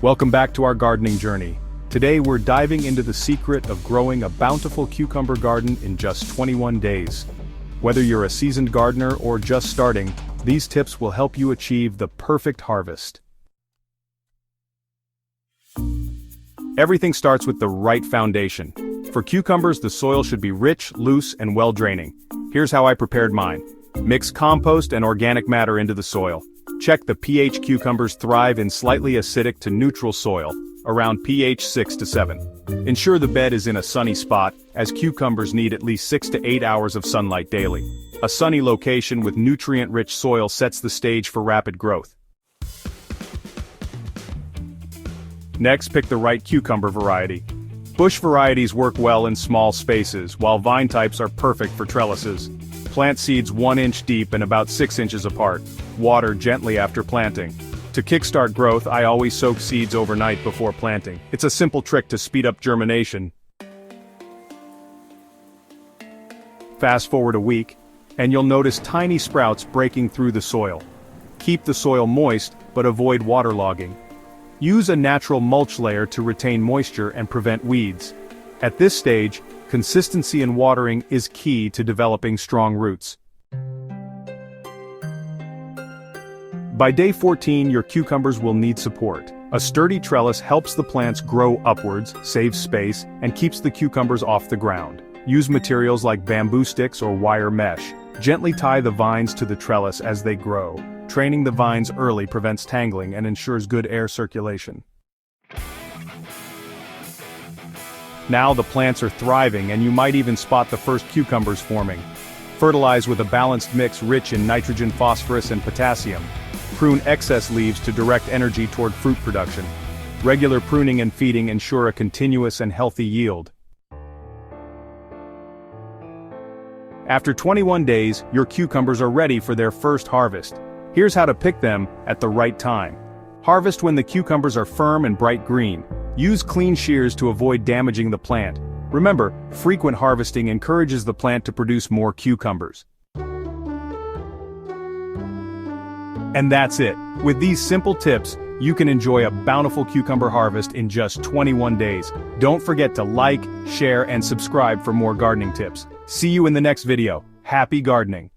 Welcome back to our gardening journey. Today we're diving into the secret of growing a bountiful cucumber garden in just 21 days. Whether you're a seasoned gardener or just starting, these tips will help you achieve the perfect harvest. Everything starts with the right foundation. For cucumbers, the soil should be rich, loose, and well-draining. Here's how I prepared mine. Mix compost and organic matter into the soil. Check the pH. Cucumbers thrive in slightly acidic to neutral soil, around pH 6 to 7. Ensure the bed is in a sunny spot, as cucumbers need at least 6 to 8 hours of sunlight daily. A sunny location with nutrient-rich soil sets the stage for rapid growth. Next, pick the right cucumber variety. Bush varieties work well in small spaces, while vine types are perfect for trellises. Plant seeds 1 inch deep and about 6 inches apart. Water gently after planting. To kickstart growth, I always soak seeds overnight before planting. It's a simple trick to speed up germination. Fast forward a week, and you'll notice tiny sprouts breaking through the soil. Keep the soil moist, but avoid waterlogging. Use a natural mulch layer to retain moisture and prevent weeds. At this stage, consistency in watering is key to developing strong roots. By day 14, your cucumbers will need support. A sturdy trellis helps the plants grow upwards, saves space, and keeps the cucumbers off the ground. Use materials like bamboo sticks or wire mesh. Gently tie the vines to the trellis as they grow. Training the vines early prevents tangling and ensures good air circulation. Now the plants are thriving and you might even spot the first cucumbers forming. Fertilize with a balanced mix rich in nitrogen, phosphorus, and potassium. Prune excess leaves to direct energy toward fruit production. Regular pruning and feeding ensure a continuous and healthy yield. After 21 days, your cucumbers are ready for their first harvest. Here's how to pick them at the right time. Harvest when the cucumbers are firm and bright green. Use clean shears to avoid damaging the plant. Remember, frequent harvesting encourages the plant to produce more cucumbers. And that's it. With these simple tips, you can enjoy a bountiful cucumber harvest in just 21 days. Don't forget to like, share, and subscribe for more gardening tips. See you in the next video. Happy gardening!